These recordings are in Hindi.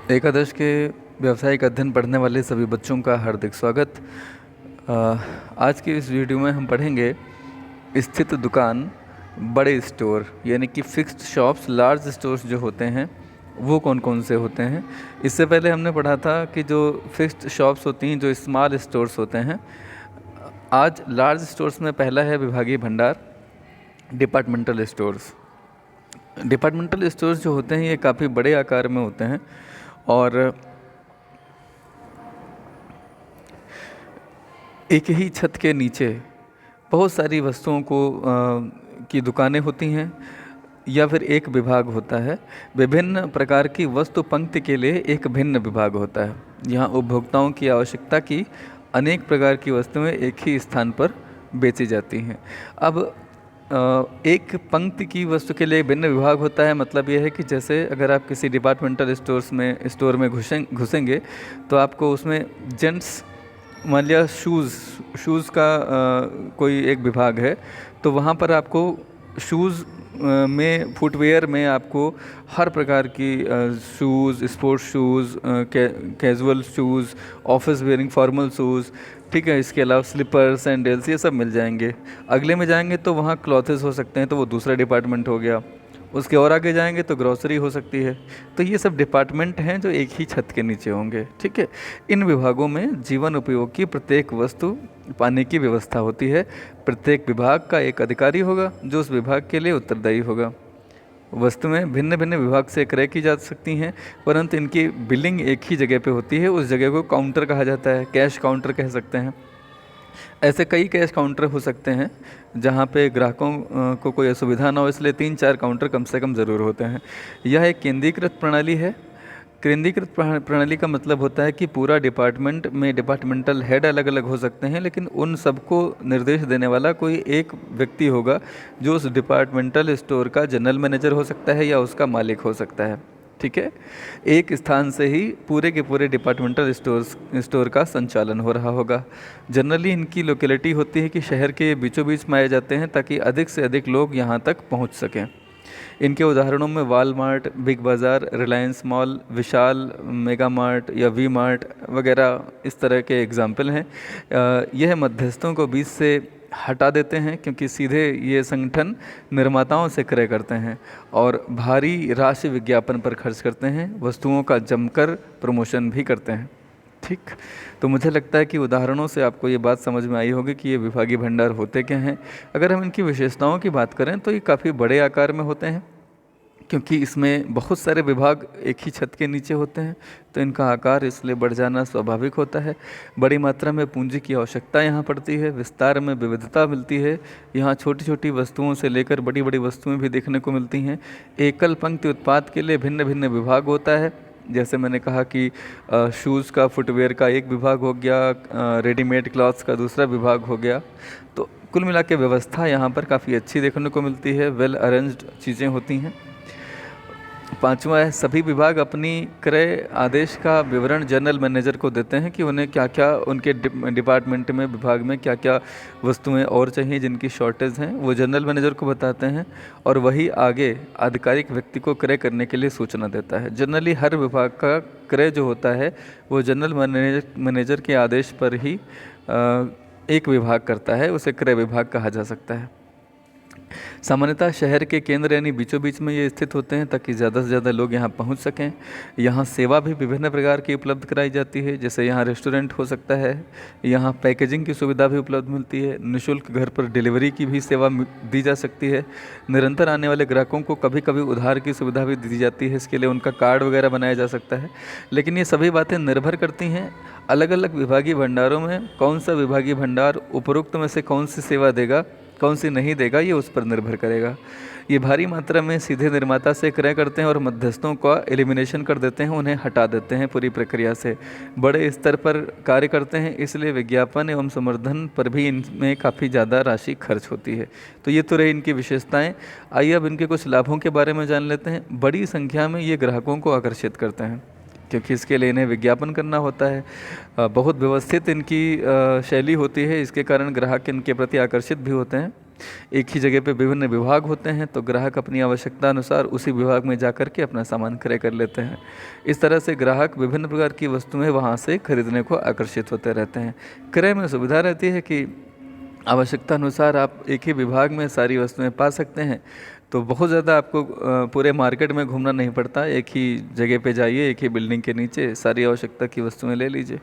एकादश के व्यावसायिक अध्ययन पढ़ने वाले सभी बच्चों का हार्दिक स्वागत। अ, आज की इस वीडियो में हम पढ़ेंगे स्थित दुकान, बड़े स्टोर यानी कि फिक्स्ड शॉप्स, लार्ज स्टोर्स जो होते हैं वो कौन कौन से होते हैं। इससे पहले हमने पढ़ा था कि जो फिक्स्ड शॉप्स होती हैं, जो स्मॉल स्टोर्स होते हैं। आज लार्ज स्टोर्स में पहला है विभागीय भंडार, डिपार्टमेंटल स्टोर्स। डिपार्टमेंटल स्टोर्स जो होते हैं ये काफ़ी बड़े आकार में होते हैं और एक ही छत के नीचे बहुत सारी वस्तुओं की दुकानें होती हैं या फिर एक विभाग होता है। विभिन्न प्रकार की वस्तु पंक्ति के लिए एक भिन्न विभाग होता है। यहाँ उपभोक्ताओं की आवश्यकता की अनेक प्रकार की वस्तुएं एक ही स्थान पर बेची जाती हैं। अब एक पंक्ति की वस्तु के लिए भिन्न विभाग होता है, मतलब यह है कि जैसे अगर आप किसी डिपार्टमेंटल स्टोर में घुसेंगे तो आपको उसमें जेंट्स, मान लिया शूज़ का कोई एक विभाग है, तो वहाँ पर आपको शूज़ में, फुटवेयर में आपको हर प्रकार की shoes, sports shoes, casual shoes, office wearing formal shoes, ठीक है, इसके अलावा स्लीपर, सैंडल्स, ये सब मिल जाएंगे। अगले में जाएंगे तो वहाँ क्लॉथेस हो सकते हैं, तो वो दूसरा डिपार्टमेंट हो गया। उसके और आगे जाएंगे तो ग्रोसरी हो सकती है। तो ये सब डिपार्टमेंट हैं जो एक ही छत के नीचे होंगे, ठीक है। इन विभागों में जीवन उपयोग की प्रत्येक वस्तु पाने की व्यवस्था होती है। प्रत्येक विभाग का एक अधिकारी होगा जो उस विभाग के लिए उत्तरदायी होगा। वस्तुएं भिन्न भिन्न विभाग से क्रय की जा सकती हैं, परंतु इनकी बिलिंग एक ही जगह पे होती है। उस जगह को काउंटर कहा जाता है, कैश काउंटर कह सकते हैं। ऐसे कई कैश काउंटर हो सकते हैं जहाँ पे ग्राहकों को कोई असुविधा ना हो, इसलिए 3-4 काउंटर कम से कम ज़रूर होते हैं। यह एक केंद्रीकृत प्रणाली है। केंद्रीकृत प्रणाली का मतलब होता है कि पूरा डिपार्टमेंट में डिपार्टमेंटल हेड अलग अलग हो सकते हैं, लेकिन उन सबको निर्देश देने वाला कोई एक व्यक्ति होगा जो उस डिपार्टमेंटल स्टोर का जनरल मैनेजर हो सकता है या उसका मालिक हो सकता है, ठीक है। एक स्थान से ही पूरे के पूरे डिपार्टमेंटल स्टोर का संचालन हो रहा होगा। जनरली इनकी लोकेलिटी होती है कि शहर के बीचों बीच में आए जाते हैं ताकि अधिक से अधिक लोग यहाँ तक पहुँच सकें। इनके उदाहरणों में वालमार्ट, बिग बाज़ार, रिलायंस मॉल, विशाल मेगा मार्ट या वी मार्ट वगैरह इस तरह के एग्जाम्पल हैं। यह मध्यस्थों को बीच से हटा देते हैं क्योंकि सीधे ये संगठन निर्माताओं से क्रय करते हैं और भारी राशि विज्ञापन पर खर्च करते हैं, वस्तुओं का जमकर प्रमोशन भी करते हैं, ठीक। तो मुझे लगता है कि उदाहरणों से आपको ये बात समझ में आई होगी कि ये विभागीय भंडार होते क्या हैं। अगर हम इनकी विशेषताओं की बात करें तो ये काफ़ी बड़े आकार में होते हैं क्योंकि इसमें बहुत सारे विभाग एक ही छत के नीचे होते हैं, तो इनका आकार इसलिए बढ़ जाना स्वाभाविक होता है। बड़ी मात्रा में पूंजी की आवश्यकता यहाँ पड़ती है, विस्तार में विविधता मिलती है। यहाँ छोटी छोटी वस्तुओं से लेकर बड़ी बड़ी वस्तुएं भी देखने को मिलती हैं। एकल पंक्ति उत्पाद के लिए भिन्न भिन्न विभाग होता है। जैसे मैंने कहा कि शूज़ का, फुटवेयर का एक विभाग हो गया, रेडीमेड क्लॉथ्स का दूसरा विभाग हो गया। तो कुल मिला के व्यवस्था यहाँ पर काफ़ी अच्छी देखने को मिलती है, वेल अरेंज्ड चीज़ें होती हैं। पांचवा है, सभी विभाग अपनी क्रय आदेश का विवरण जनरल मैनेजर को देते हैं कि उन्हें क्या क्या उनके डिपार्टमेंट में, विभाग में क्या क्या वस्तुएं और चाहिए जिनकी शॉर्टेज हैं, वो जनरल मैनेजर को बताते हैं और वही आगे आधिकारिक व्यक्ति को क्रय करने के लिए सूचना देता है। जनरली हर विभाग का क्रय जो होता है वो जनरल मैनेजर के आदेश पर ही एक विभाग करता है, उसे क्रय विभाग कहा जा सकता है। सामान्यतः शहर के केंद्र यानी बीचों बीच में ये स्थित होते हैं ताकि ज़्यादा से ज़्यादा लोग यहाँ पहुँच सकें। यहाँ सेवा भी विभिन्न प्रकार की उपलब्ध कराई जाती है, जैसे यहाँ रेस्टोरेंट हो सकता है, यहाँ पैकेजिंग की सुविधा भी उपलब्ध मिलती है, निःशुल्क घर पर डिलीवरी की भी सेवा दी जा सकती है। निरंतर आने वाले ग्राहकों को कभी कभी उधार की सुविधा भी दी जाती है, इसके लिए उनका कार्ड वगैरह बनाया जा सकता है। लेकिन ये सभी बातें निर्भर करती हैं अलग अलग विभागीय भंडारों में, कौन सा विभागीय भंडार उपरोक्त में से कौन सी सेवा देगा, कौन सी नहीं देगा, ये उस पर निर्भर करेगा। ये भारी मात्रा में सीधे निर्माता से क्रय करते हैं और मध्यस्थों का एलिमिनेशन कर देते हैं, उन्हें हटा देते हैं पूरी प्रक्रिया से। बड़े स्तर पर कार्य करते हैं, इसलिए विज्ञापन एवं संवर्धन पर भी इनमें काफ़ी ज़्यादा राशि खर्च होती है। तो ये तो रही इनकी विशेषताएँ। आइए अब इनके कुछ लाभों के बारे में जान लेते हैं। बड़ी संख्या में ये ग्राहकों को आकर्षित करते हैं क्योंकि इसके लिए इन्हें विज्ञापन करना होता है। बहुत व्यवस्थित इनकी शैली होती है, इसके कारण ग्राहक इनके प्रति आकर्षित भी होते हैं। एक ही जगह पे विभिन्न विभाग होते हैं, तो ग्राहक अपनी आवश्यकता अनुसार उसी विभाग में जा कर के अपना सामान क्रय कर लेते हैं। इस तरह से ग्राहक विभिन्न प्रकार की वस्तुएं वहाँ से खरीदने को आकर्षित होते रहते हैं। क्रय में सुविधा रहती है कि आवश्यकता अनुसार आप एक ही विभाग में सारी वस्तुएं पा सकते हैं, तो बहुत ज़्यादा आपको पूरे मार्केट में घूमना नहीं पड़ता। एक ही जगह पे जाइए, एक ही बिल्डिंग के नीचे सारी आवश्यकता की वस्तुएं ले लीजिए।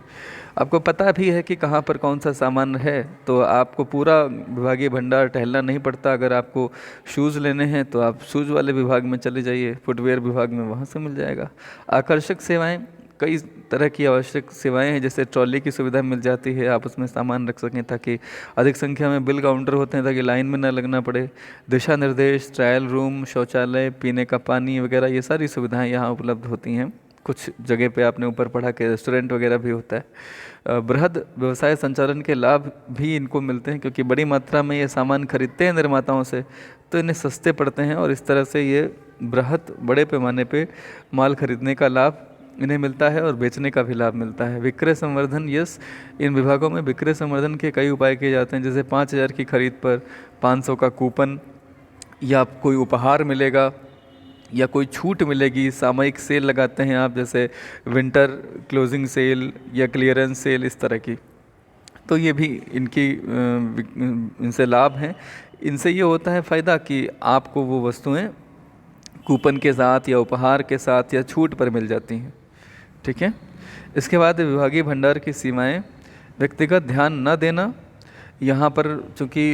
आपको पता भी है कि कहाँ पर कौन सा सामान है, तो आपको पूरा विभागीय भंडार टहलना नहीं पड़ता। अगर आपको शूज़ लेने हैं तो आप शूज़ वाले विभाग में चले जाइए, फुटवेयर विभाग में वहाँ से मिल जाएगा। आकर्षक सेवाएँ, कई तरह की आवश्यक सेवाएं हैं, जैसे ट्रॉली की सुविधा मिल जाती है, आप उसमें सामान रख सकें ताकि अधिक संख्या में बिल काउंटर होते हैं ताकि लाइन में ना लगना पड़े। दिशा निर्देश, ट्रायल रूम, शौचालय, पीने का पानी वगैरह, ये सारी सुविधाएं यहाँ उपलब्ध होती हैं। कुछ जगह पे आपने ऊपर पढ़ा कि रेस्टोरेंट वगैरह भी होता है। बृहद व्यवसाय संचालन के लाभ भी इनको मिलते हैं, क्योंकि बड़ी मात्रा में ये सामान खरीदते हैं निर्माताओं से, तो इन्हें सस्ते पड़ते हैं और इस तरह से ये बृहद बड़े पैमाने पे माल खरीदने का लाभ इन्हें मिलता है और बेचने का भी लाभ मिलता है। विक्रय संवर्धन, यस, इन विभागों में विक्रय संवर्धन के कई उपाय किए जाते हैं, जैसे 5,000 की खरीद पर 500 का कूपन, या कोई उपहार मिलेगा, या कोई छूट मिलेगी। सामयिक सेल लगाते हैं आप, जैसे विंटर क्लोजिंग सेल या क्लियरेंस सेल, इस तरह की। तो ये भी इनसे लाभ हैं। इनसे ये होता है फ़ायदा कि आपको वो वस्तुएं कूपन के साथ या उपहार के साथ या छूट पर मिल जाती हैं। ठीक है। इसके बाद विभागीय भंडार की सीमाएं, व्यक्तिगत ध्यान न देना। यहाँ पर चूँकि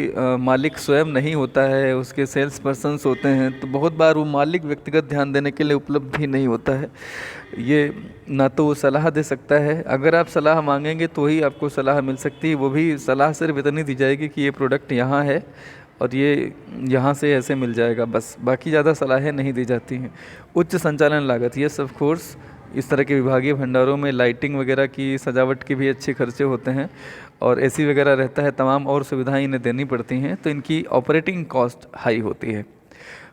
मालिक स्वयं नहीं होता है, उसके सेल्स पर्सन्स होते हैं, तो बहुत बार वो मालिक व्यक्तिगत ध्यान देने के लिए उपलब्ध ही नहीं होता है। ये ना तो वो सलाह दे सकता है, अगर आप सलाह मांगेंगे तो ही आपको सलाह मिल सकती है। वो भी सलाह सिर्फ इतनी दी जाएगी कि ये प्रोडक्ट यहाँ है और ये यहाँ से ऐसे मिल जाएगा, बस, बाकी ज़्यादा सलाहें नहीं दी जाती हैं। उच्च संचालन लागत, ये ऑफ कोर्स इस तरह के विभागीय भंडारों में लाइटिंग वगैरह की, सजावट की भी अच्छे खर्चे होते हैं और एसी वगैरह रहता है, तमाम और सुविधाएं इन्हें देनी पड़ती हैं, तो इनकी ऑपरेटिंग कॉस्ट हाई होती है।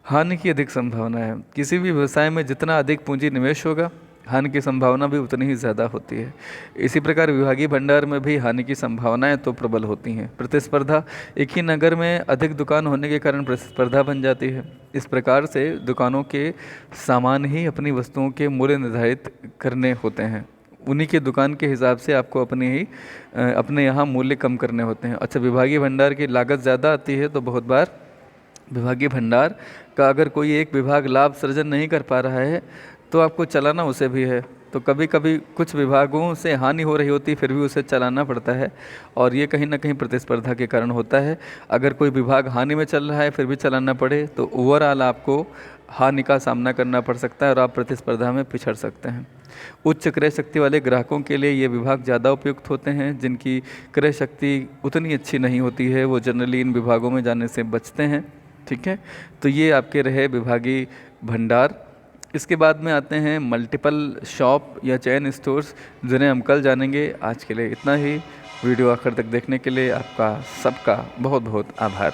हानि की अधिक संभावना है, किसी भी व्यवसाय में जितना अधिक पूंजी निवेश होगा, हानि की संभावना भी उतनी ही ज़्यादा होती है। इसी प्रकार विभागीय भंडार में भी हानि की संभावनाएं तो प्रबल होती हैं। प्रतिस्पर्धा, एक ही नगर में अधिक दुकान होने के कारण प्रतिस्पर्धा बन जाती है। इस प्रकार से दुकानों के सामान ही अपनी वस्तुओं के मूल्य निर्धारित करने होते हैं, उन्हीं के दुकान के हिसाब से आपको अपने यहाँ मूल्य कम करने होते हैं। अच्छा, विभागीय भंडार की लागत ज़्यादा आती है, तो बहुत बार विभागीय भंडार का अगर कोई एक विभाग लाभ सृजन नहीं कर पा रहा है तो आपको चलाना उसे भी है। तो कभी कभी कुछ विभागों से हानि हो रही होती, फिर भी उसे चलाना पड़ता है, और ये कहीं ना कहीं प्रतिस्पर्धा के कारण होता है। अगर कोई विभाग हानि में चल रहा है फिर भी चलाना पड़े तो ओवरऑल आपको हानि का सामना करना पड़ सकता है और आप प्रतिस्पर्धा में पिछड़ सकते हैं। उच्च क्रय शक्ति वाले ग्राहकों के लिए ये विभाग ज़्यादा उपयुक्त होते हैं। जिनकी क्रय शक्ति उतनी अच्छी नहीं होती है, वो जनरली इन विभागों में जाने से बचते हैं। ठीक है, तो ये आपके रहे विभागीय भंडार। इसके बाद में आते हैं मल्टीपल शॉप या चेन स्टोर्स, जिन्हें हम कल जानेंगे। आज के लिए इतना ही। वीडियो आखिर तक देखने के लिए आपका सबका बहुत बहुत आभार।